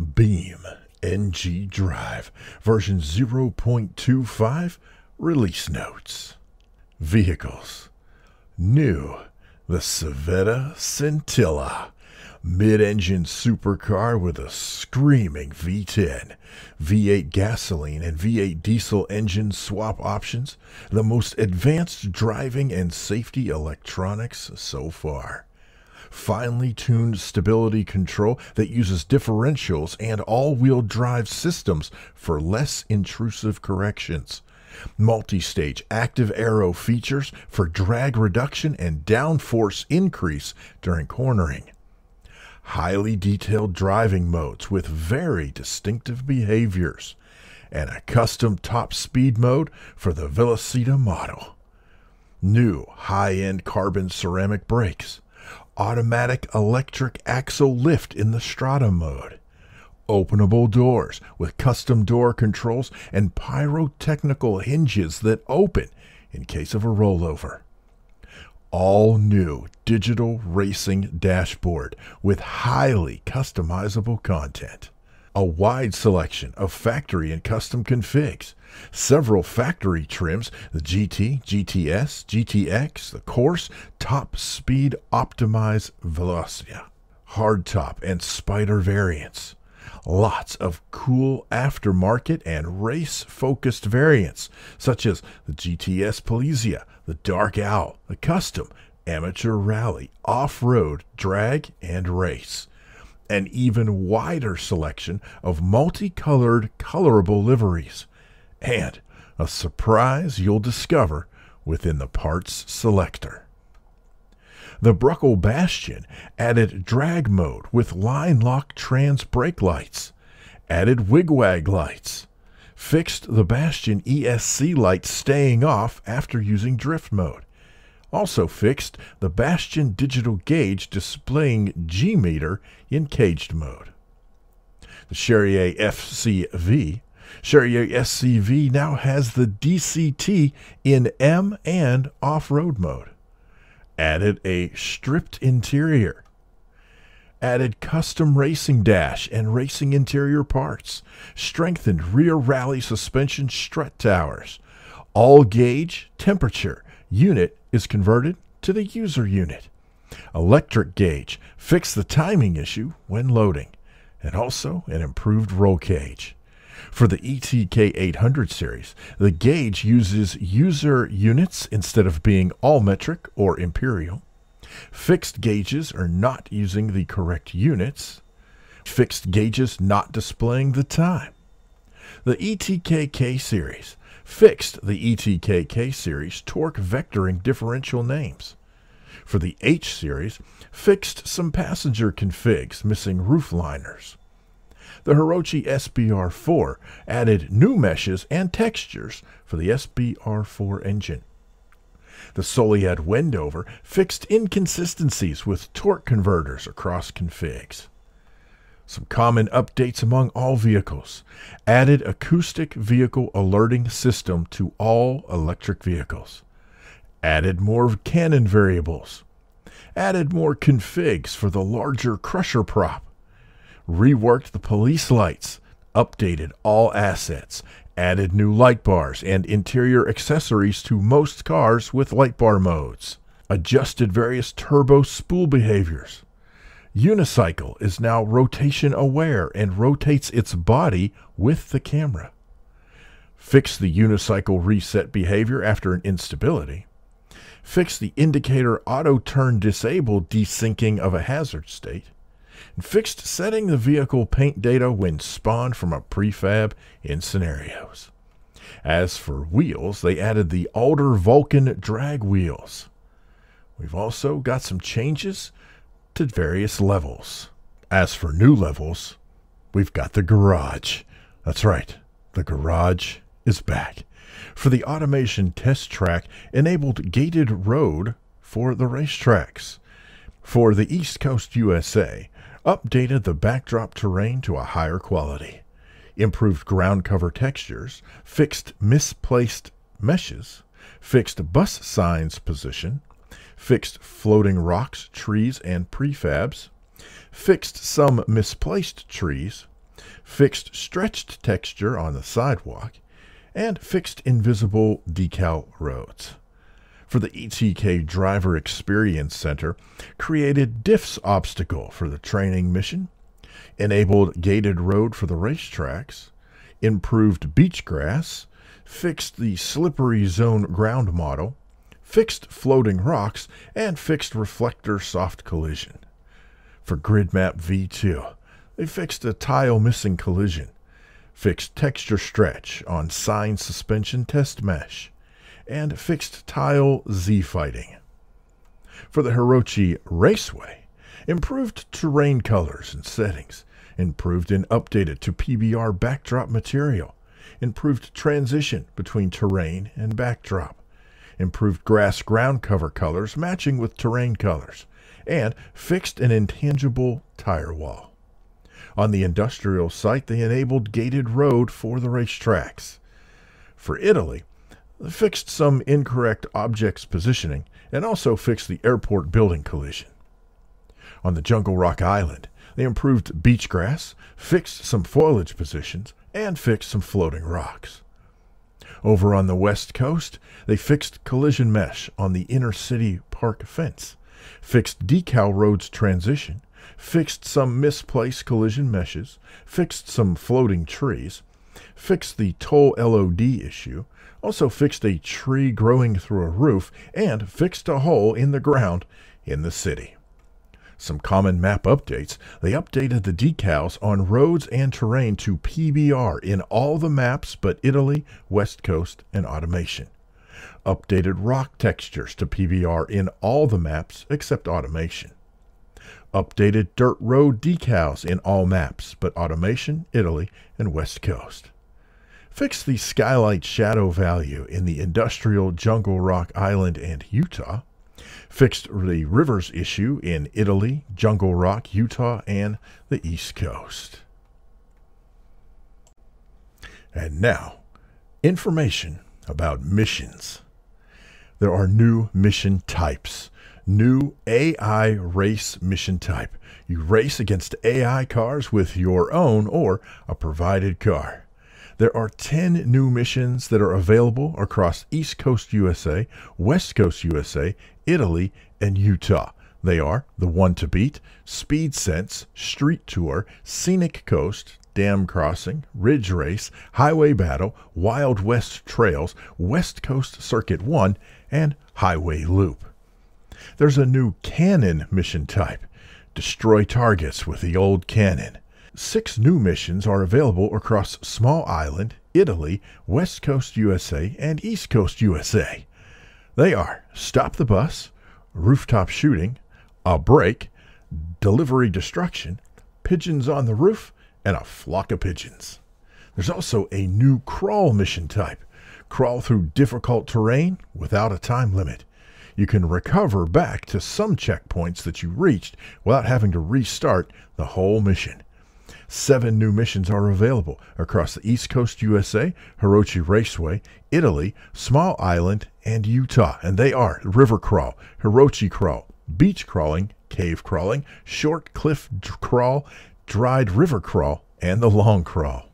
BeamNG drive, version 0.25, release notes. Vehicles. New, the Civetta Scintilla, mid-engine supercar with a screaming V10, V8 gasoline and V8 diesel engine swap options, the most advanced driving and safety electronics so far. Finely tuned stability control that uses differentials and all-wheel drive systems for less intrusive corrections. Multi-stage active aero features for drag reduction and downforce increase during cornering. Highly detailed driving modes with very distinctive behaviors. And a custom top speed mode for the Velocita model. New high-end carbon ceramic brakes. Automatic electric axle lift in the Strata mode. Openable doors with custom door controls and pyrotechnical hinges that open in case of a rollover. All new digital racing dashboard with highly customizable content. A wide selection of factory and custom configs. Several factory trims, the GT, GTS, GTX, the Course, Top Speed Optimize Velocia, Hardtop and Spider variants. Lots of cool aftermarket and race-focused variants, such as the GTS Polizia, the Dark Owl, the Custom, Amateur Rally, Off-Road, Drag, and Race. An even wider selection of multicolored, colorable liveries. And a surprise you'll discover within the parts selector. The Bruckle Bastion added drag mode with line lock trans brake lights, added wigwag lights, fixed the Bastion ESC light staying off after using drift mode, also fixed the Bastion digital gauge displaying G-meter in caged mode. The Charrier SCV now has the DCT in M and off-road mode. Added a stripped interior. Added custom racing dash and racing interior parts. Strengthened rear rally suspension strut towers. All gauge temperature unit is converted to the user unit. Electric gauge fixed the timing issue when loading. And also an improved roll cage. For the ETK 800 series, the gauge uses user units instead of being all metric or imperial. Fixed gauges are not using the correct units. Fixed gauges not displaying the time. The ETK series fixed the ETK series torque vectoring differential names. For the H series, fixed some passenger configs missing roof liners. The Hirochi SBR4 added new meshes and textures for the SBR4 engine. The Soliad Wendover fixed inconsistencies with torque converters across configs. Some common updates among all vehicles. Added acoustic vehicle alerting system to all electric vehicles. Added more cannon variables. Added more configs for the larger crusher prop. Reworked the police lights, updated all assets, added new light bars and interior accessories to most cars with light bar modes, adjusted various turbo spool behaviors. Unicycle is now rotation aware and rotates its body with the camera. Fixed the unicycle reset behavior after an instability. Fixed the indicator auto turn disable desyncing of a hazard state. And fixed setting the vehicle paint data when spawned from a prefab in scenarios. As for wheels, they added the Alder Vulcan drag wheels. We've also got some changes to various levels. As for new levels, we've got the garage. That's right, the garage is back. For the automation test track, enabled gated road for the racetracks. For the East Coast USA, updated the backdrop terrain to a higher quality, improved ground cover textures, fixed misplaced meshes, fixed bus signs position, fixed floating rocks, trees, and prefabs, fixed some misplaced trees, fixed stretched texture on the sidewalk, and fixed invisible decal roads. For the ETK Driver Experience Center, created diffs obstacle for the training mission, enabled gated road for the racetracks, improved beach grass, fixed the slippery zone ground model, fixed floating rocks, and fixed reflector soft collision. For Grid Map V2, they fixed a tile missing collision, fixed texture stretch on sign suspension test mesh, and fixed tile Z-fighting. For the Hirochi Raceway, improved terrain colors and settings, improved and updated to PBR backdrop material, improved transition between terrain and backdrop, improved grass ground cover colors matching with terrain colors, and fixed an intangible tire wall. On the industrial site, they enabled gated road for the racetracks. For Italy, they fixed some incorrect objects positioning and also fixed the airport building collision. On the Jungle Rock Island, they improved beach grass, fixed some foliage positions, and fixed some floating rocks. Over on the west coast, they fixed collision mesh on the inner city park fence, fixed decal roads transition, fixed some misplaced collision meshes, fixed some floating trees, fixed the toll LOD issue, also fixed a tree growing through a roof, and fixed a hole in the ground in the city. Some common map updates: they updated the decals on roads and terrain to PBR in all the maps but Italy, West Coast, and Automation. Updated rock textures to PBR in all the maps except Automation. Updated dirt road decals in all maps but Automation, Italy, and West Coast. Fixed the skylight shadow value in the industrial Jungle Rock Island and Utah. Fixed the rivers issue in Italy, Jungle Rock, Utah, and the East Coast. And now, information about missions. There are new mission types. New AI race mission type. You race against AI cars with your own or a provided car. There are 10 new missions that are available across East Coast USA, West Coast USA, Italy, and Utah. They are the One to Beat, Speed Sense, Street Tour, Scenic Coast, Dam Crossing, Ridge Race, Highway Battle, Wild West Trails, West Coast Circuit 1, and Highway Loop. There's a new cannon mission type. Destroy targets with the old cannon. 6 new missions are available across Small Island, Italy, West Coast USA, and East Coast USA. They are Stop the Bus, Rooftop Shooting, A Break, Delivery Destruction, Pigeons on the Roof, and a Flock of Pigeons. There's also a new crawl mission type. Crawl through difficult terrain without a time limit. You can recover back to some checkpoints that you reached without having to restart the whole mission. 7 new missions are available across the East Coast USA, Hirochi Raceway, Italy, Small Island, and Utah, and they are River Crawl, Hirochi Crawl, Beach Crawling, Cave Crawling, Short Cliff Crawl, Dried River Crawl, and the Long Crawl.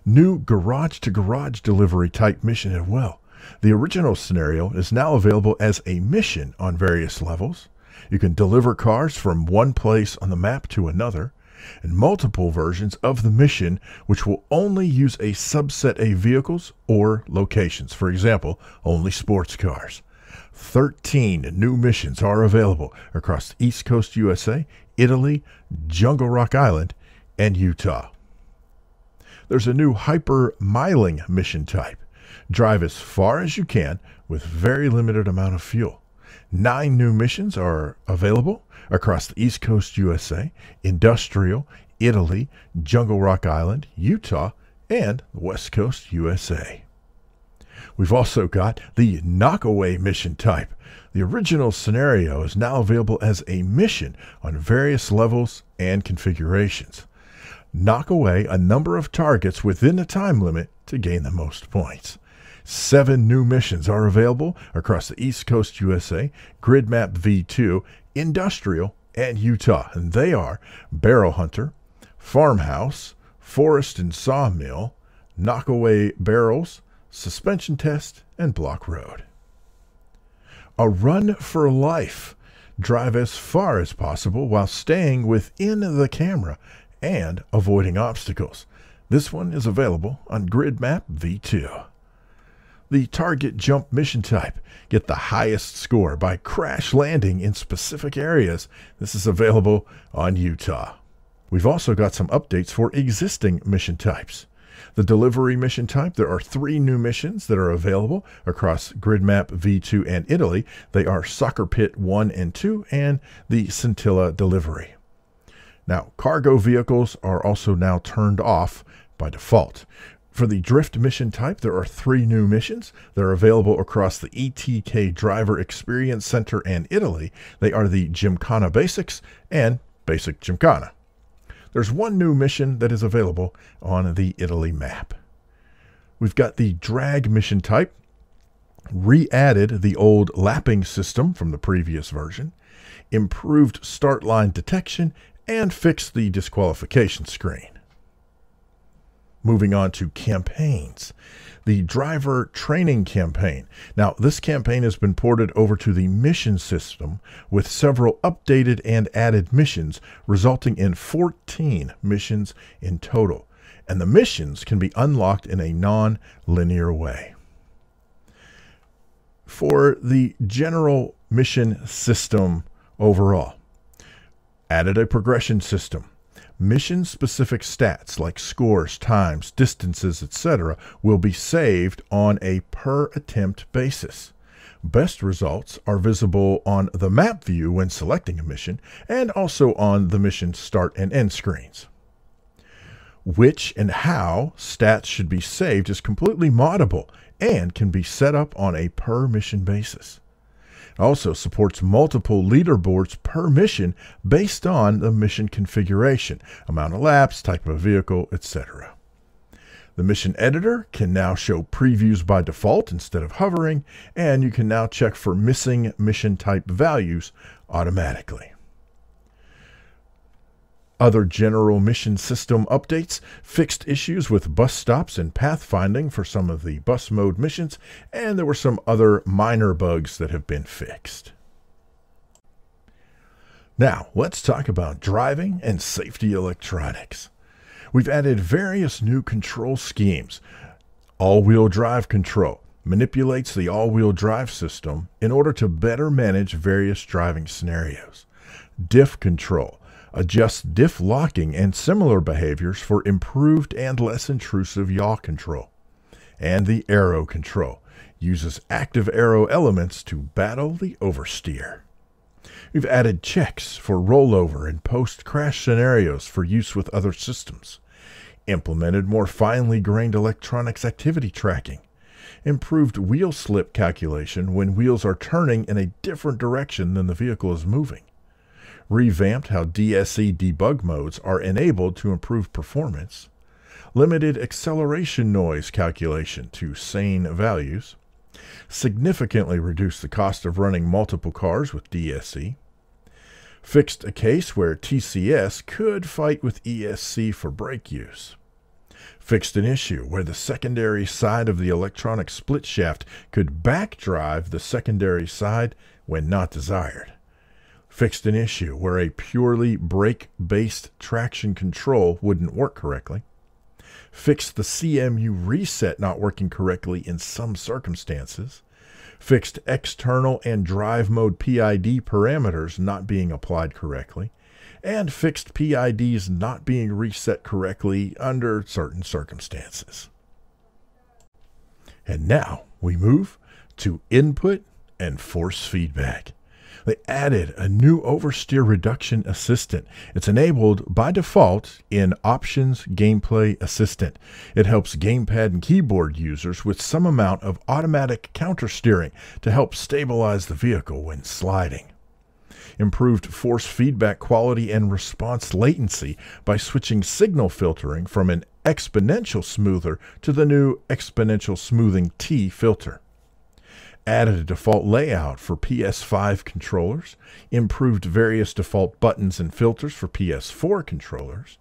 New garage-to-garage delivery type mission as well. The original scenario is now available as a mission on various levels. You can deliver cars from one place on the map to another, and multiple versions of the mission which will only use a subset of vehicles or locations. For example, only sports cars. 13 new missions are available across the East Coast USA, Italy, Jungle Rock Island, and Utah. There's a new hyper-miling mission type. Drive as far as you can with very limited amount of fuel. 9 new missions are available across the East Coast USA, Industrial, Italy, Jungle Rock Island, Utah, and the West Coast USA. We've also got the Knockaway mission type. The original scenario is now available as a mission on various levels and configurations. Knock away a number of targets within a time limit to gain the most points. 7 new missions are available across the East Coast USA, Grid Map V2, Industrial, and Utah, and they are Barrel Hunter, Farmhouse, forest and sawmill, knockaway barrels, suspension test, and block road. A run for life. Drive as far as possible while staying within the camera and avoiding obstacles. This one is available on Grid Map V2. The target jump mission type. Get the highest score by crash landing in specific areas. This is available on Utah. We've also got some updates for existing mission types. The delivery mission type, there are 3 new missions that are available across Grid Map V2 and Italy. They are Soccer Pit 1 and 2 and the Scintilla delivery. Now, cargo vehicles are also now turned off by default. For the drift mission type, there are 3 new missions. They're available across the ETK Driver Experience Center and Italy. They are the Gymkhana Basics and Basic Gymkhana. There's 1 new mission that is available on the Italy map. We've got the drag mission type, re-added the old lapping system from the previous version, improved start line detection, and fixed the disqualification screen. Moving on to campaigns. The driver training campaign. Now, this campaign has been ported over to the mission system with several updated and added missions, resulting in 14 missions in total. And the missions can be unlocked in a non-linear way. For the general mission system overall, added a progression system. Mission-specific stats like scores, times, distances, etc. will be saved on a per-attempt basis. Best results are visible on the map view when selecting a mission and also on the mission start and end screens. Which and how stats should be saved is completely moddable and can be set up on a per-mission basis. Also supports multiple leaderboards per mission based on the mission configuration, amount of laps, type of vehicle, etc. The mission editor can now show previews by default instead of hovering, and you can now check for missing mission type values automatically. Other general mission system updates, fixed issues with bus stops and pathfinding for some of the bus mode missions, and there were some other minor bugs that have been fixed. Now, let's talk about driving and safety electronics. We've added various new control schemes. All-wheel drive control manipulates the all-wheel drive system in order to better manage various driving scenarios. Diff control adjusts diff locking and similar behaviors for improved and less intrusive yaw control. And the aero control uses active aero elements to battle the oversteer. We've added checks for rollover and post-crash scenarios for use with other systems. Implemented more finely grained electronics activity tracking. Improved wheel slip calculation when wheels are turning in a different direction than the vehicle is moving. Revamped how DSE debug modes are enabled to improve performance, limited acceleration noise calculation to sane values, significantly reduced the cost of running multiple cars with DSE, fixed a case where TCS could fight with ESC for brake use, fixed an issue where the secondary side of the electronic split shaft could backdrive the secondary side when not desired, fixed an issue where a purely brake-based traction control wouldn't work correctly, fixed the CMU reset not working correctly in some circumstances, fixed external and drive mode PID parameters not being applied correctly, and fixed PIDs not being reset correctly under certain circumstances. And now we move to input and force feedback. They added a new oversteer reduction assistant. It's enabled by default in Options Gameplay Assistant. It helps gamepad and keyboard users with some amount of automatic countersteering to help stabilize the vehicle when sliding. Improved force feedback quality and response latency by switching signal filtering from an exponential smoother to the new exponential smoothing T filter. Added a default layout for PS5 controllers, improved various default buttons and filters for PS4 controllers,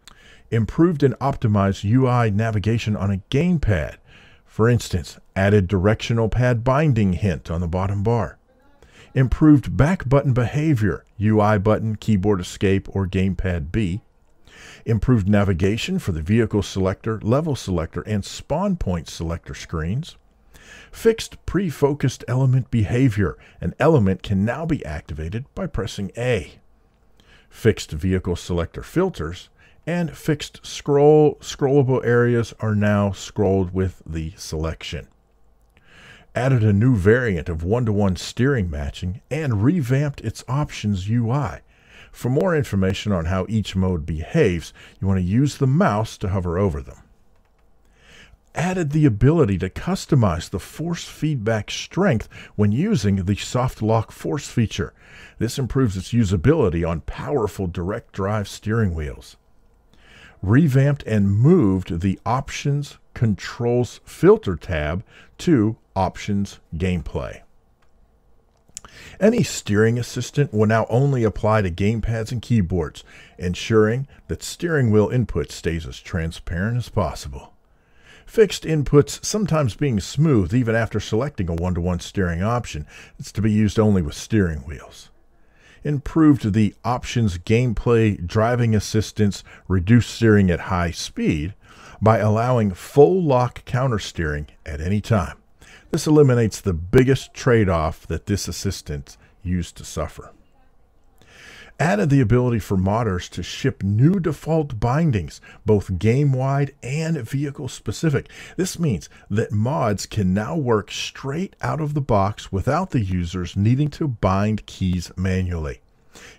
Improved and optimized UI navigation on a gamepad. For instance, added directional pad binding hint on the bottom bar. Improved back button behavior, UI button, keyboard escape, or gamepad B. Improved navigation for the vehicle selector, level selector, and spawn point selector screens. Fixed pre-focused element behavior. An element can now be activated by pressing A. Fixed vehicle selector filters. And fixed scrollable areas are now scrolled with the selection. Added a new variant of one-to-one steering matching and revamped its options UI. For more information on how each mode behaves, you want to use the mouse to hover over them. Added the ability to customize the force feedback strength when using the soft lock force feature. This improves its usability on powerful direct drive steering wheels. Revamped and moved the Options Controls Filter tab to Options Gameplay. Any steering assistant will now only apply to gamepads and keyboards, ensuring that steering wheel input stays as transparent as possible. Fixed inputs sometimes being smooth even after selecting a one-to-one steering option. It's to be used only with steering wheels. Improved the Options Gameplay driving assistance reduce steering at high speed by allowing full lock counter steering at any time. This eliminates the biggest trade-off that this assistant used to suffer. Added the ability for modders to ship new default bindings, both game-wide and vehicle-specific. This means that mods can now work straight out of the box without the users needing to bind keys manually.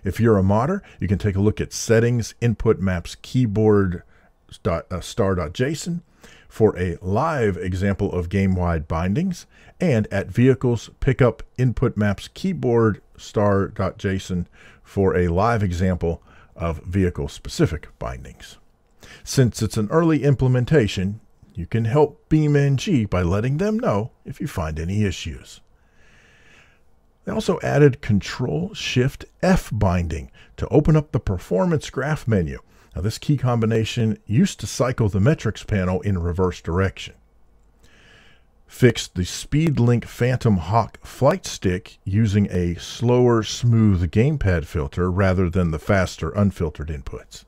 If you're a modder, you can take a look at Settings, Input Maps, Keyboard, star.json for a live example of game-wide bindings, and at Vehicles, pick up Input Maps, Keyboard, star.json for a live example of vehicle-specific bindings. Since it's an early implementation, you can help BeamNG by letting them know if you find any issues. They also added Control-Shift-F binding to open up the Performance Graph menu. Now, this key combination used to cycle the metrics panel in reverse direction. Fixed the SpeedLink Phantom Hawk flight stick using a slower, smooth gamepad filter rather than the faster, unfiltered inputs.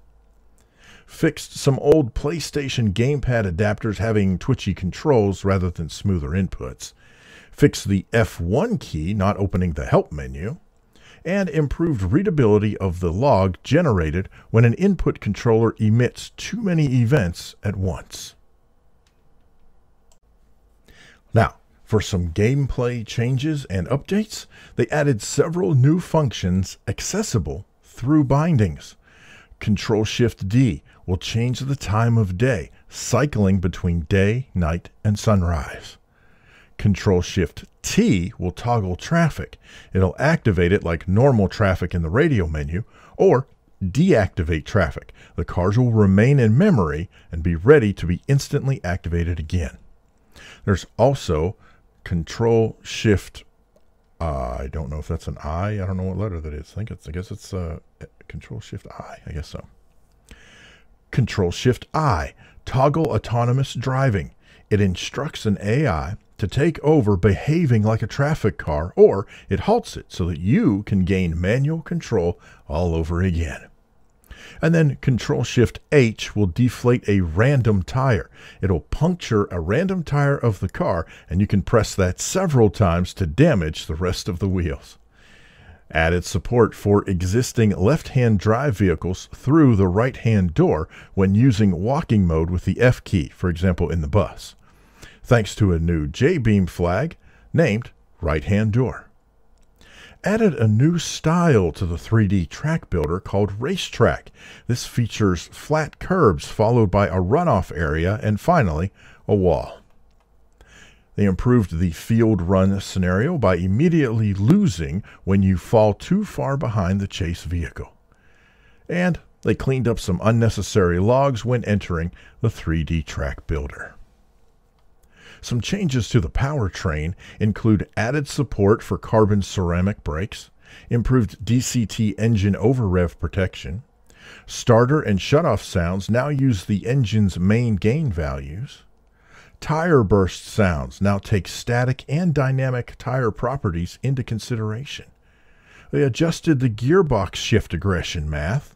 Fixed some old PlayStation gamepad adapters having twitchy controls rather than smoother inputs. Fixed the F1 key not opening the help menu. And improved readability of the log generated when an input controller emits too many events at once. Now, for some gameplay changes and updates, they added several new functions accessible through bindings. Control-Shift-D will change the time of day, cycling between day, night, and sunrise. Control-Shift-T will toggle traffic. It'll activate it like normal traffic in the radio menu, or deactivate traffic. The cars will remain in memory and be ready to be instantly activated again. There's also Control-Shift, I don't know if that's an I. I don't know what letter that is. I guess it's Control-Shift-I. I guess so. Control-Shift-I, toggle autonomous driving. It instructs an AI to take over behaving like a traffic car, or it halts it so that you can gain manual control all over again. And then Control-Shift-H will deflate a random tire. It'll puncture a random tire of the car, and you can press that several times to damage the rest of the wheels. Added support for existing left-hand drive vehicles through the right-hand door when using walking mode with the F key, for example in the bus, thanks to a new J-beam flag named right-hand door. Added a new style to the 3D track builder called Racetrack. This features flat curbs followed by a runoff area and finally a wall. They improved the field run scenario by immediately losing when you fall too far behind the chase vehicle. And they cleaned up some unnecessary logs when entering the 3D track builder. Some changes to the powertrain include added support for carbon ceramic brakes, improved DCT engine over-rev protection, Starter and shutoff sounds now use the engine's main gain values. Tire burst sounds now take static and dynamic tire properties into consideration. They adjusted the gearbox shift aggression math.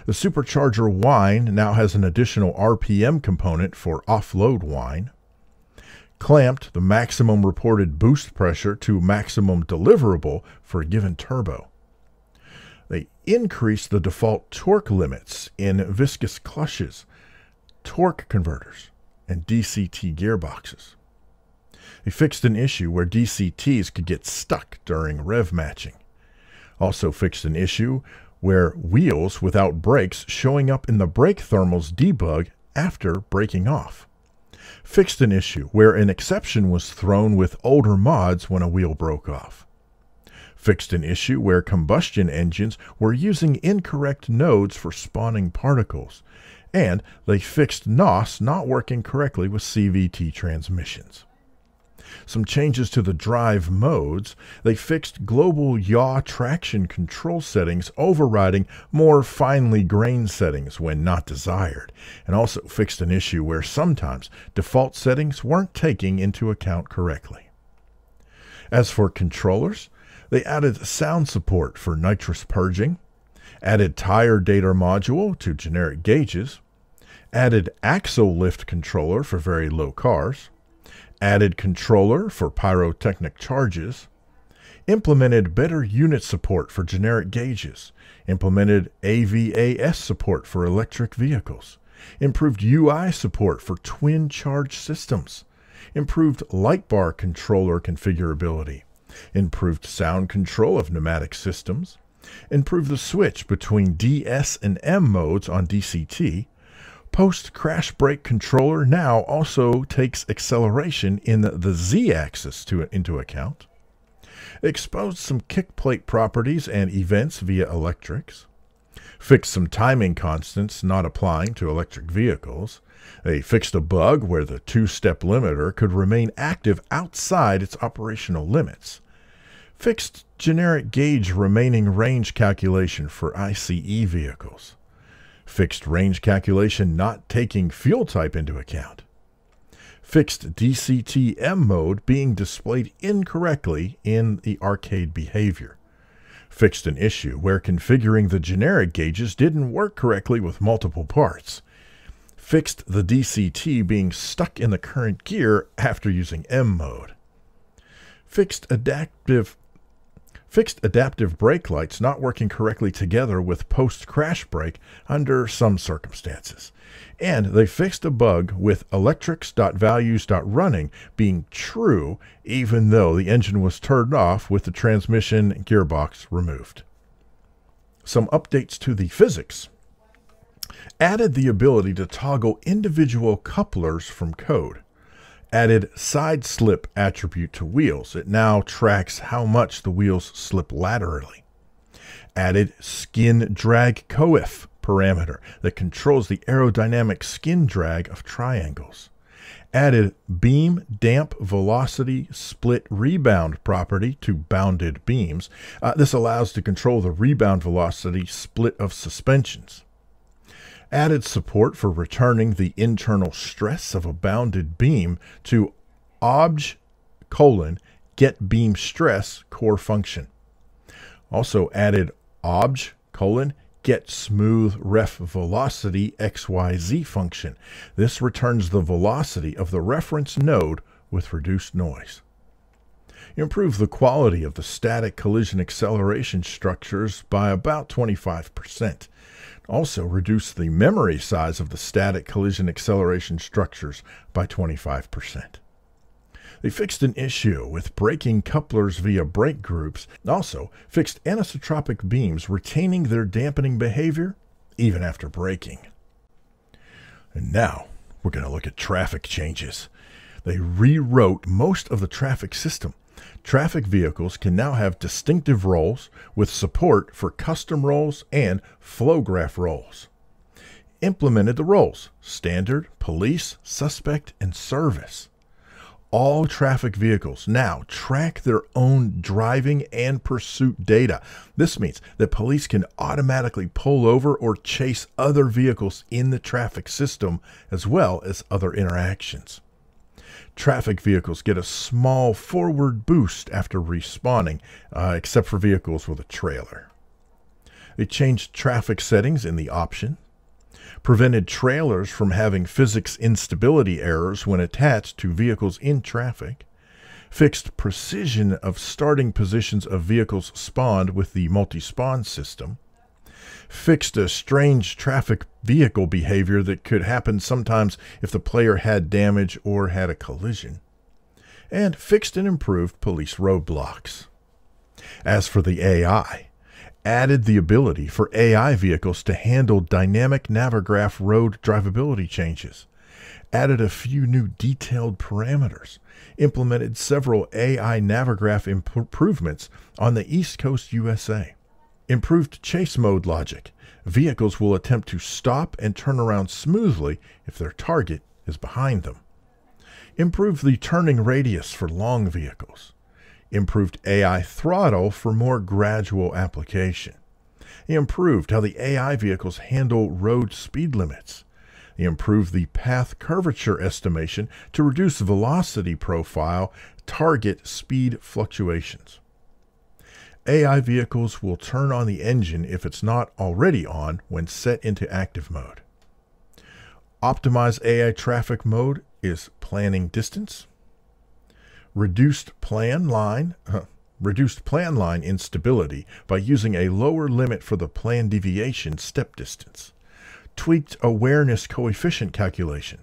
The supercharger whine now has an additional RPM component for offload whine. Clamped the maximum reported boost pressure to maximum deliverable for a given turbo. They increased the default torque limits in viscous clutches, torque converters, and DCT gearboxes. They fixed an issue where DCTs could get stuck during rev matching. Also fixed an issue where wheels without brakes showing up in the brake thermals debug after braking off. Fixed an issue where an exception was thrown with older mods when a wheel broke off. Fixed an issue where combustion engines were using incorrect nodes for spawning particles. And they fixed NOS not working correctly with CVT transmissions. Some changes to the drive modes. They fixed global yaw traction control settings overriding more finely grained settings when not desired, and also fixed an issue where sometimes default settings weren't taken into account correctly. As for controllers, they added sound support for nitrous purging, added tire data module to generic gauges, added axle lift controller for very low cars, added controller for pyrotechnic charges, implemented better unit support for generic gauges, implemented AVAS support for electric vehicles, improved UI support for twin charge systems, improved light bar controller configurability, improved sound control of pneumatic systems, improved the switch between DS and M modes on DCT. Post-crash brake controller now also takes acceleration in the Z-axis into account. Exposed some kickplate properties and events via electrics. Fixed some timing constants not applying to electric vehicles. They fixed a bug where the two-step limiter could remain active outside its operational limits. Fixed generic gauge remaining range calculation for ICE vehicles. Fixed range calculation not taking fuel type into account. Fixed DCT-M mode being displayed incorrectly in the arcade behavior. Fixed an issue where configuring the generic gauges didn't work correctly with multiple parts. Fixed the DCT being stuck in the current gear after using M mode. Fixed adaptive brake lights not working correctly together with post-crash brake under some circumstances. And they fixed a bug with electrics.values.running being true even though the engine was turned off with the transmission gearbox removed. Some updates to the physics. Added the ability to toggle individual couplers from code. Added side slip attribute to wheels. It now tracks how much the wheels slip laterally. Added skin drag coef parameter that controls the aerodynamic skin drag of triangles. Added beam damp velocity split rebound property to bounded beams. This allows to control the rebound velocity split of suspensions. Added support for returning the internal stress of a bounded beam to get beam stress core function. Also added get smooth ref velocity XYZ function. This returns the velocity of the reference node with reduced noise. Improve the quality of the static collision acceleration structures by about 25%. Also reduce the memory size of the static collision acceleration structures by 25%. They fixed an issue with braking couplers via brake groups. Also fixed anisotropic beams retaining their dampening behavior even after braking. And now we're going to look at traffic changes. They rewrote most of the traffic system. Traffic vehicles can now have distinctive roles with support for custom roles and flow graph roles. Implemented the roles: standard, police, suspect, and service. All traffic vehicles now track their own driving and pursuit data. This means that police can automatically pull over or chase other vehicles in the traffic system, as well as other interactions. Traffic vehicles get a small forward boost after respawning, except for vehicles with a trailer. They changed traffic settings in the option, prevented trailers from having physics instability errors when attached to vehicles in traffic, fixed precision of starting positions of vehicles spawned with the multi-spawn system, fixed a strange traffic vehicle behavior that could happen sometimes if the player had damage or had a collision, and fixed and improved police roadblocks. As for the AI, added the ability for AI vehicles to handle dynamic Navigraph road drivability changes, added a few new detailed parameters, implemented several AI Navigraph improvements on the East Coast USA, improved chase mode logic. Vehicles will attempt to stop and turn around smoothly if their target is behind them. Improved the turning radius for long vehicles. Improved AI throttle for more gradual application. He improved how the AI vehicles handle road speed limits. He improved the path curvature estimation to reduce velocity profile target speed fluctuations. AI vehicles will turn on the engine if it's not already on when set into active mode. Optimized AI traffic mode is planning distance. Reduced plan line instability by using a lower limit for the plan deviation step distance. Tweaked awareness coefficient calculation.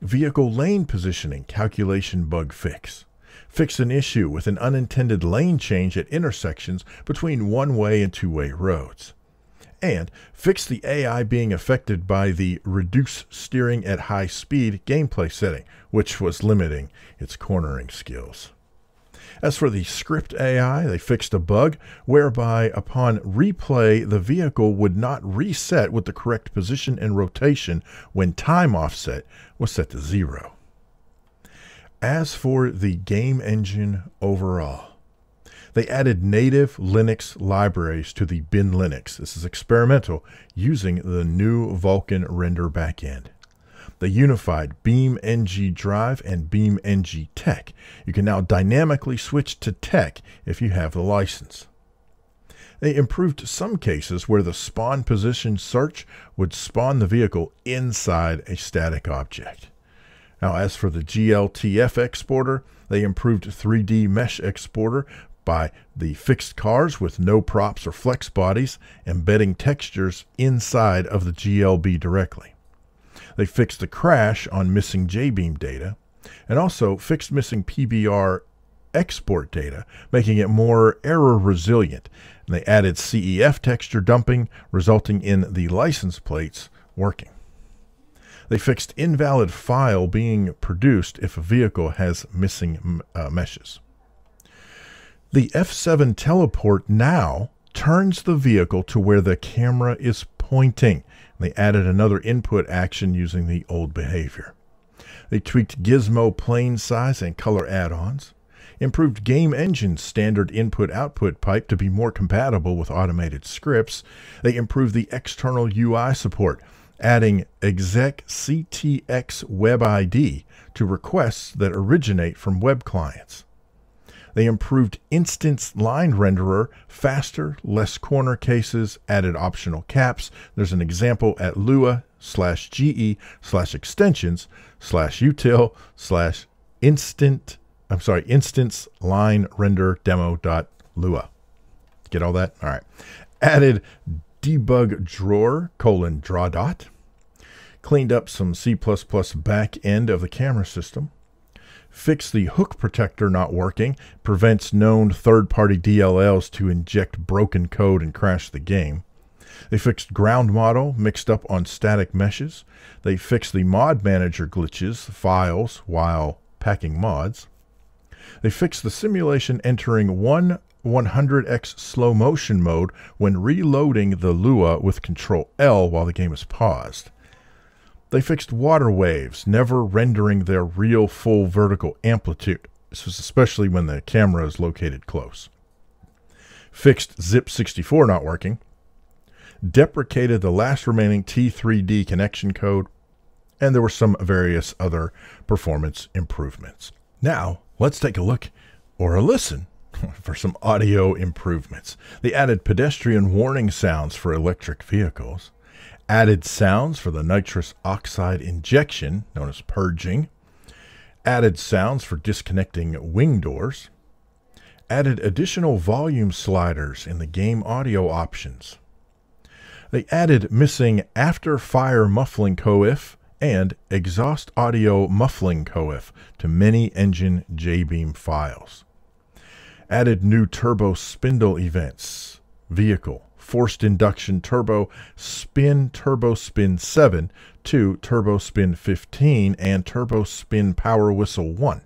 Vehicle lane positioning calculation bug fix. Fix an issue with an unintended lane change at intersections between one-way and two-way roads. And fix the AI being affected by the reduce steering at high speed gameplay setting, which was limiting its cornering skills. As for the script AI, they fixed a bug whereby upon replay the vehicle would not reset with the correct position and rotation when time offset was set to 0. As for the game engine overall, they added native Linux libraries to the bin Linux. This is experimental, using the new Vulkan render backend. They unified BeamNG Drive and BeamNG Tech. You can now dynamically switch to Tech if you have the license. They improved some cases where the spawn position search would spawn the vehicle inside a static object. Now, as for the GLTF exporter, they improved 3D mesh exporter by the fixed cars with no props or flex bodies, embedding textures inside of the GLB directly. They fixed the crash on missing JBeam data, and also fixed missing PBR export data, making it more error resilient. And they added CEF texture dumping, resulting in the license plates working. They fixed invalid file being produced if a vehicle has missing meshes. The F7 teleport now turns the vehicle to where the camera is pointing. They added another input action using the old behavior. They tweaked gizmo plane size and color add-ons, improved game engine's standard input-output pipe to be more compatible with automated scripts. They improved the external UI support, adding exec CTX web ID to requests that originate from web clients. They improved instance line renderer, faster, less corner cases, added optional caps. There's an example at lua/ge/extensions/util/instance line render demo.lua. Get all that? All right. Added debug drawer : draw dot. Cleaned up some C++ back end of the camera system. Fixed the hook protector not working, prevents known third-party DLLs to inject broken code and crash the game. They fixed ground model mixed up on static meshes. They fixed the mod manager glitches, files, while packing mods. They fixed the simulation entering 100x slow motion mode when reloading the Lua with Control L while the game is paused. They fixed water waves, never rendering their real full vertical amplitude. This was especially when the camera is located close. Fixed ZIP64 not working. Deprecated the last remaining T3D connection code. And there were some various other performance improvements. Now, let's take a look or a listen for some audio improvements. They added pedestrian warning sounds for electric vehicles, added sounds for the nitrous oxide injection, known as purging, added sounds for disconnecting wing doors, added additional volume sliders in the game audio options. They added missing after-fire muffling coif and exhaust audio muffling coif to many engine JBeam files. Added new turbo spindle events, vehicle, forced induction turbo spin 7 to turbo spin 15 and turbo spin power whistle 1.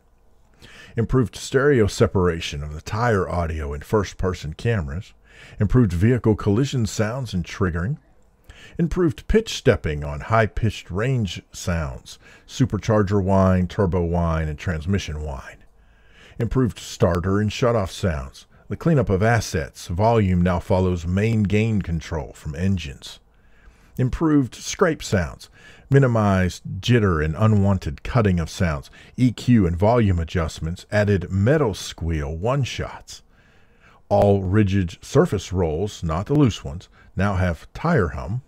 Improved stereo separation of the tire audio in first-person cameras, improved vehicle collision sounds and triggering, improved pitch stepping on high-pitched range sounds, supercharger whine, turbo whine, and transmission whine. Improved starter and shutoff sounds. The cleanup of assets. Volume now follows main gain control from engines. Improved scrape sounds. Minimized jitter and unwanted cutting of sounds. EQ and volume adjustments. Added metal squeal one-shots. All rigid surface rolls, not the loose ones, now have tire hum.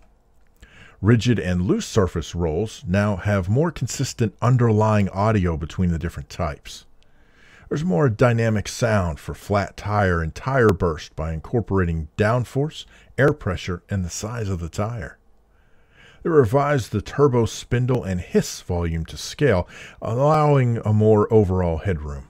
Rigid and loose surface rolls now have more consistent underlying audio between the different types. There's more dynamic sound for flat tire and tire burst by incorporating downforce, air pressure, and the size of the tire. They revised the turbo spindle and hiss volume to scale, allowing a more overall headroom.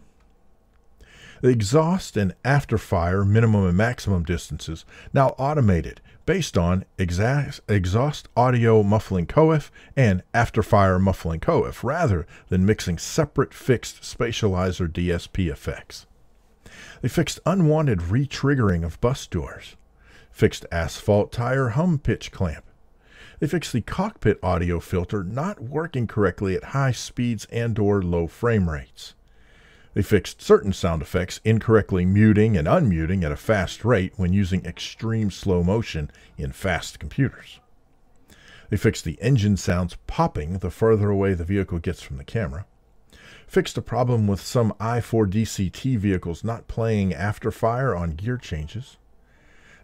The exhaust and after-fire minimum and maximum distances now automated based on exhaust audio muffling coif and after-fire muffling coif rather than mixing separate fixed spatializer DSP effects. They fixed unwanted re-triggering of bus doors, fixed asphalt tire hum pitch clamp. They fixed the cockpit audio filter not working correctly at high speeds and/or low frame rates. They fixed certain sound effects incorrectly muting and unmuting at a fast rate when using extreme slow motion in fast computers. They fixed the engine sounds popping the further away the vehicle gets from the camera. Fixed a problem with some i4 DCT vehicles not playing afterfire on gear changes.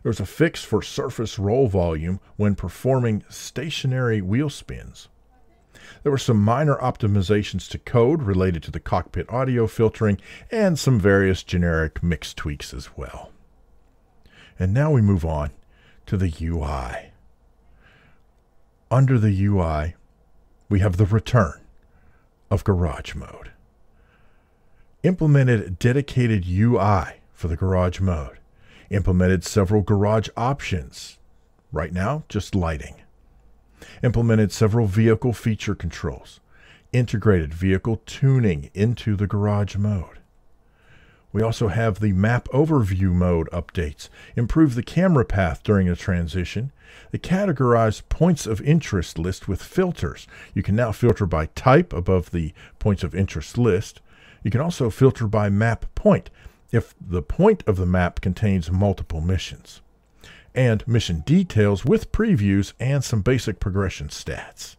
There was a fix for surface roll volume when performing stationary wheel spins. There were some minor optimizations to code related to the cockpit audio filtering and some various generic mix tweaks as well. And now we move on to the UI. Under the UI, we have the return of Garage Mode. Implemented dedicated UI for the Garage Mode. Implemented several garage options. Right now, just lighting. Implemented several vehicle feature controls. Integrated vehicle tuning into the Garage Mode. We also have the map overview mode updates. Improved the camera path during a transition. They categorized points of interest list with filters. You can now filter by type above the points of interest list. You can also filter by map point if the point of the map contains multiple missions. And mission details with previews and some basic progression stats.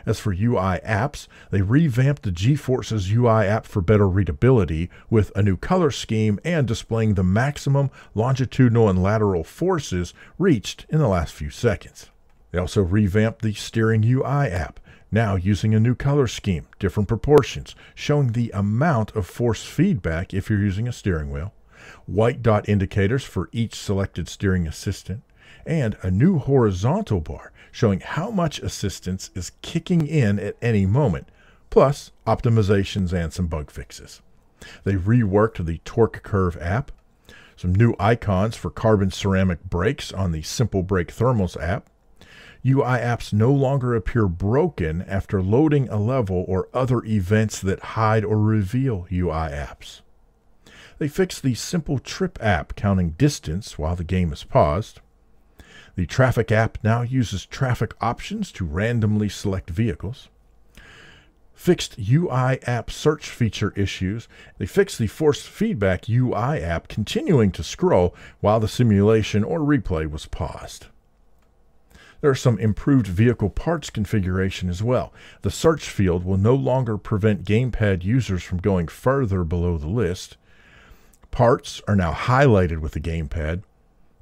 As for UI apps, they revamped the GeForce's UI app for better readability with a new color scheme and displaying the maximum longitudinal and lateral forces reached in the last few seconds. They also revamped the steering UI app, now using a new color scheme, different proportions, showing the amount of force feedback if you're using a steering wheel, white dot indicators for each selected steering assistant, and a new horizontal bar showing how much assistance is kicking in at any moment, plus optimizations and some bug fixes. They reworked the torque curve app, some new icons for carbon ceramic brakes on the Simple Brake Thermals app. UI apps no longer appear broken after loading a level or other events that hide or reveal UI apps. They fixed the Simple Trip app counting distance while the game is paused. The Traffic app now uses traffic options to randomly select vehicles. fixed UI app search feature issues. They fixed the force feedback UI app continuing to scroll while the simulation or replay was paused. There are some improved vehicle parts configuration as well. The search field will no longer prevent gamepad users from going further below the list. Parts are now highlighted with the gamepad,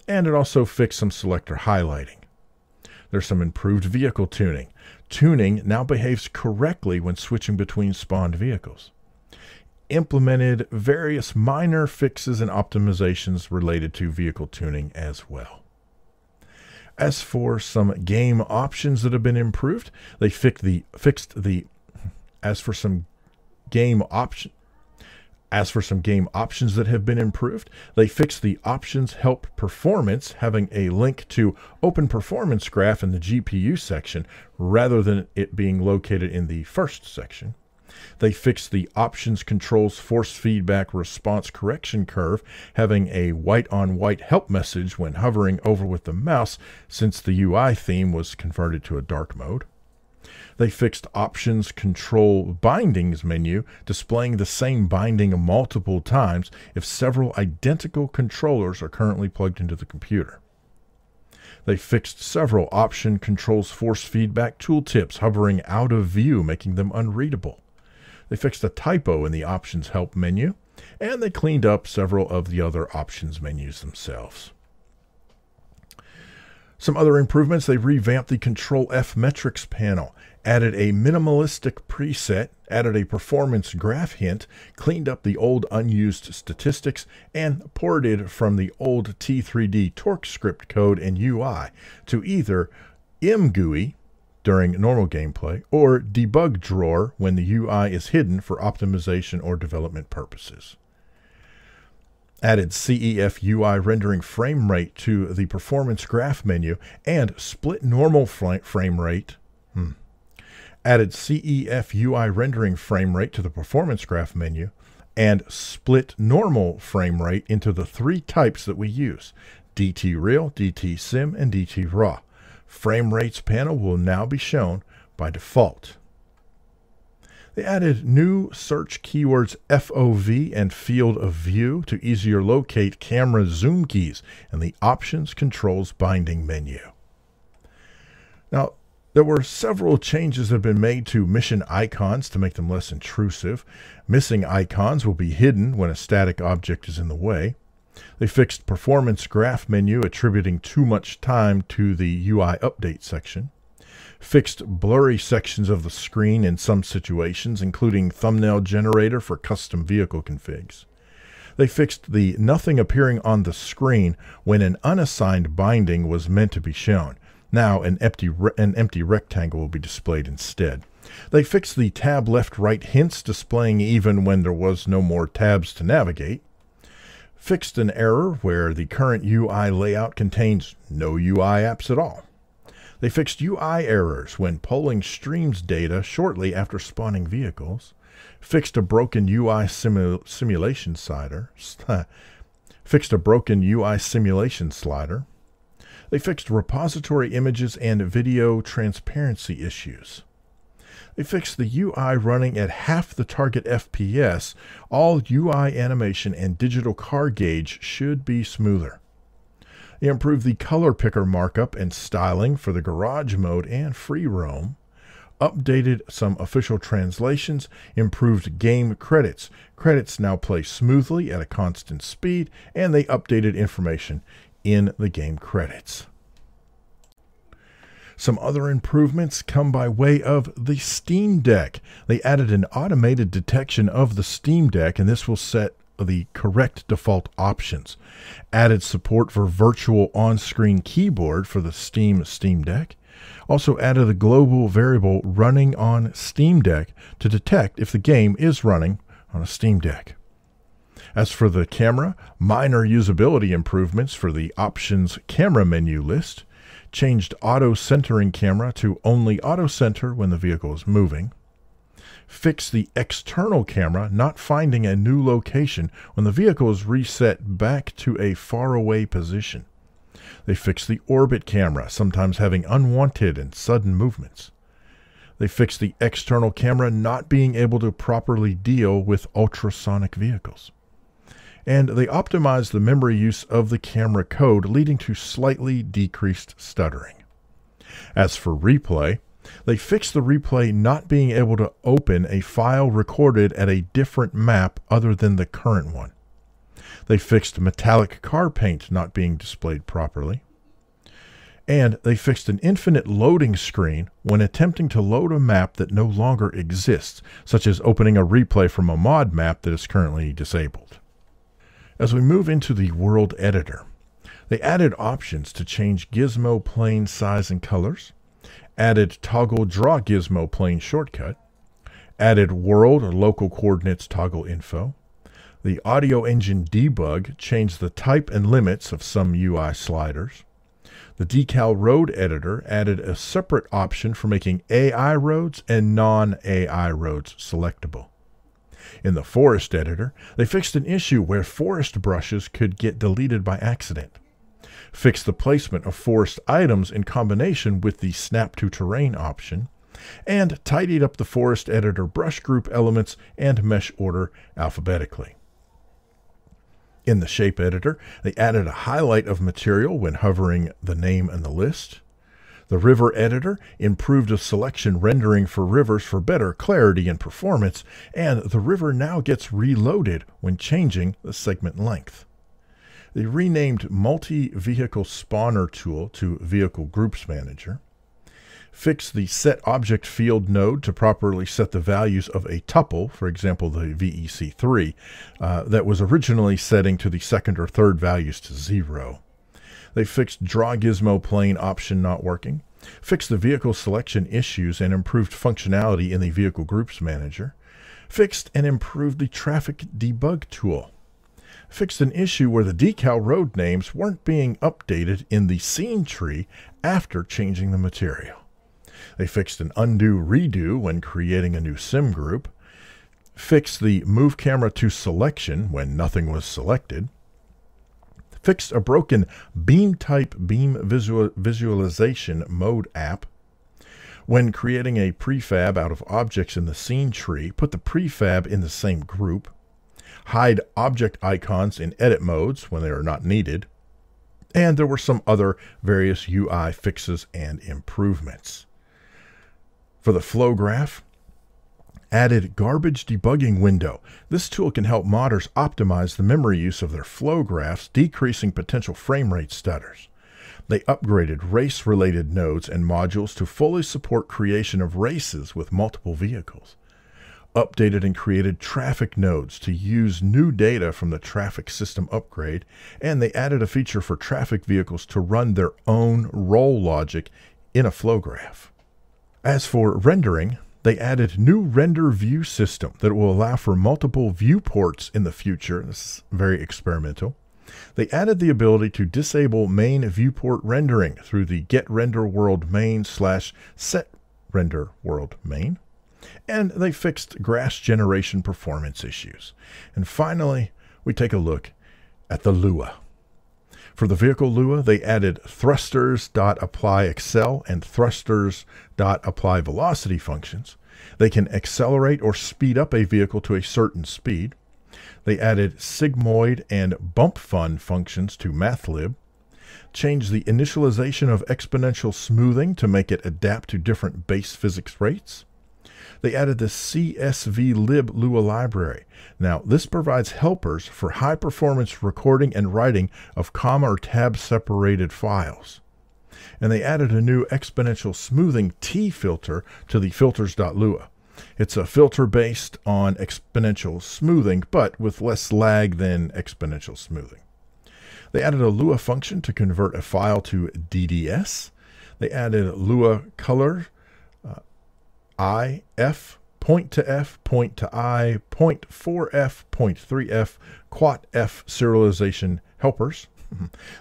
and it also fixed some selector highlighting. There's some improved vehicle tuning. Tuning now behaves correctly when switching between spawned vehicles. Implemented various minor fixes and optimizations related to vehicle tuning as well. As for some game options that have been improved, they fixed the options help performance, having a link to open performance graph in the GPU section rather than it being located in the first section. They fixed the options controls force feedback response correction curve, having a white-on-white help message when hovering over with the mouse since the UI theme was converted to a dark mode. They fixed options control bindings menu, displaying the same binding multiple times if several identical controllers are currently plugged into the computer. They fixed several option controls force feedback tooltips hovering out of view, making them unreadable. They fixed a typo in the options help menu, and they cleaned up several of the other options menus themselves. Some other improvements: they revamped the Control F metrics panel, added a minimalistic preset, added a performance graph hint, cleaned up the old unused statistics, and ported from the old T3D torque script code and UI to either mGUI during normal gameplay or debug drawer when the UI is hidden for optimization or development purposes. Added CEF UI rendering frame rate to the performance graph menu and split normal frame rate. Added CEF UI rendering frame rate to the performance graph menu and split normal frame rate into the three types that we use: DT Real, DT Sim, and DT Raw. Frame rates panel will now be shown by default. They added new search keywords FOV and field of view to easier locate camera zoom keys in the options controls binding menu. Now, there were several changes that have been made to mission icons to make them less intrusive. Missing icons will be hidden when a static object is in the way. They fixed performance graph menu attributing too much time to the UI update section. Fixed blurry sections of the screen in some situations, including thumbnail generator for custom vehicle configs. They fixed the nothing appearing on the screen when an unassigned binding was meant to be shown. Now an empty rectangle will be displayed instead. They fixed the tab left-right hints displaying even when there was no more tabs to navigate. Fixed an error where the current UI layout contains no UI apps at all. They fixed UI errors when polling streams data shortly after spawning vehicles. Fixed a broken UI simulation slider. They fixed repository images and video transparency issues. They fixed the UI running at half the target FPS. All UI animation and digital car gauge should be smoother. They improved the color picker markup and styling for the garage mode and free roam. Updated some official translations. Improved game credits. Credits now play smoothly at a constant speed, and they updated information in the game credits. Some other improvements come by way of the Steam Deck. They added an automated detection of the Steam Deck, and this will set the correct default options. Added support for virtual on-screen keyboard for the Steam Deck. Also added a global variable running on Steam Deck to detect if the game is running on a Steam Deck. As for the camera, minor usability improvements for the options camera menu list. Changed auto centering camera to only auto center when the vehicle is moving. Fix the external camera not finding a new location when the vehicle is reset back to a faraway position. They fix the orbit camera, sometimes having unwanted and sudden movements. They fixed the external camera not being able to properly deal with ultrasonic vehicles. And they optimized the memory use of the camera code, leading to slightly decreased stuttering. As for replay, they fixed the replay not being able to open a file recorded at a different map other than the current one. They fixed metallic car paint not being displayed properly. And they fixed an infinite loading screen when attempting to load a map that no longer exists, such as opening a replay from a mod map that is currently disabled. As we move into the world editor, they added options to change gizmo plane size and colors, added toggle draw gizmo plane shortcut, added world or local coordinates toggle info. The audio engine debug changed the type and limits of some UI sliders. The decal road editor added a separate option for making AI roads and non-AI roads selectable. In the forest editor, they fixed an issue where forest brushes could get deleted by accident, fixed the placement of forest items in combination with the snap to terrain option, and tidied up the forest editor brush group elements and mesh order alphabetically. In the shape editor, they added a highlight of material when hovering the name and the list. The river editor improved the selection rendering for rivers for better clarity and performance, and the river now gets reloaded when changing the segment length. They renamed Multi-Vehicle Spawner tool to Vehicle Groups Manager, fixed the Set Object Field node to properly set the values of a tuple, for example the VEC3, that was originally setting to the second or third values to 0. They fixed Draw Gizmo Plane option not working, fixed the vehicle selection issues and improved functionality in the Vehicle Groups Manager, fixed and improved the Traffic Debug tool, fixed an issue where the decal road names weren't being updated in the scene tree after changing the material. They fixed an undo redo when creating a new sim group, fixed the move camera to selection when nothing was selected, fixed a broken beam type beam visualization mode app. When creating a prefab out of objects in the scene tree, put the prefab in the same group, hide object icons in edit modes when they are not needed, and there were some other various UI fixes and improvements. For the flow graph, added garbage debugging window. This tool can help modders optimize the memory use of their flow graphs, decreasing potential frame rate stutters. They upgraded race-related nodes and modules to fully support creation of races with multiple vehicles. Updated and created traffic nodes to use new data from the traffic system upgrade, and they added a feature for traffic vehicles to run their own roll logic in a flow graph. As for rendering, they added new render view system that will allow for multiple viewports in the future. This is very experimental. They added the ability to disable main viewport rendering through the getRenderWorldMain/setRenderWorldMain. And they fixed grass generation performance issues. And finally, we take a look at the Lua. For the vehicle Lua, they added thrusters.applyAccel and thrusters.applyVelocity functions. They can accelerate or speed up a vehicle to a certain speed. They added sigmoid and bump fun functions to MathLib, changed the initialization of exponential smoothing to make it adapt to different base physics rates. They added the CSVlib Lua library. Now, this provides helpers for high-performance recording and writing of comma or tab separated files. And they added a new exponential smoothing T filter to the filters.lua. It's a filter based on exponential smoothing, but with less lag than exponential smoothing. They added a Lua function to convert a file to DDS. They added Lua color, I, F, point to F, point to I, point 4F, point 3F, quat F serialization helpers.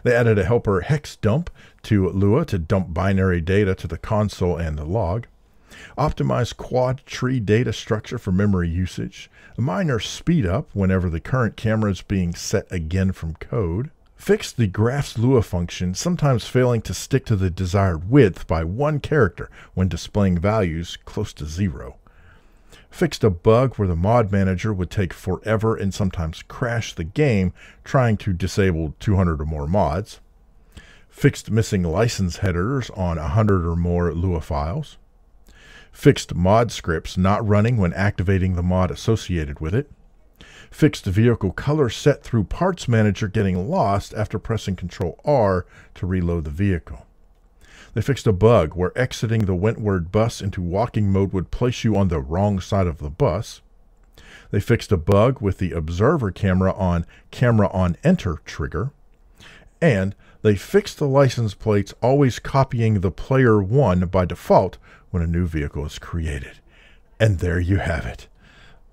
They added a helper hex dump to Lua to dump binary data to the console and the log. Optimized quad tree data structure for memory usage. A minor speed up whenever the current camera is being set again from code. Fixed the graphs Lua function, sometimes failing to stick to the desired width by one character when displaying values close to 0. Fixed a bug where the mod manager would take forever and sometimes crash the game trying to disable 200 or more mods. Fixed missing license headers on 100 or more Lua files. Fixed mod scripts not running when activating the mod associated with it. Fixed vehicle color set through Parts Manager getting lost after pressing Ctrl-R to reload the vehicle. They fixed a bug where exiting the Wentworth bus into walking mode would place you on the wrong side of the bus. They fixed a bug with the observer camera on enter trigger. And they fixed the license plates always copying the player 1 by default when a new vehicle is created. And there you have it.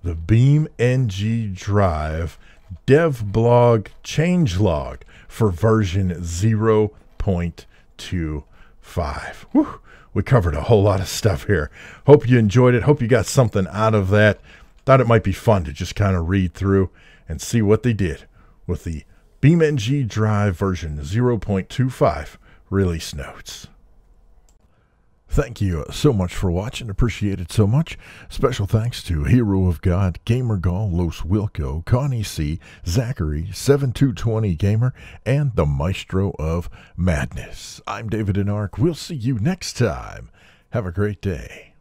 The BeamNG Drive devblog changelog for version 0.25. Whew, we covered a whole lot of stuff here. Hope you enjoyed it. Hope you got something out of that. Thought it might be fun to just kind of read through and see what they did with the BeamNG Drive version 0.25 release notes. Thank you so much for watching. Appreciate it so much. Special thanks to Hero of God, GamerGull, LosWilko, Connie C, Zachary, 7220 Gamer, and the Maestro of Madness. I'm davidinark. We'll see you next time. Have a great day.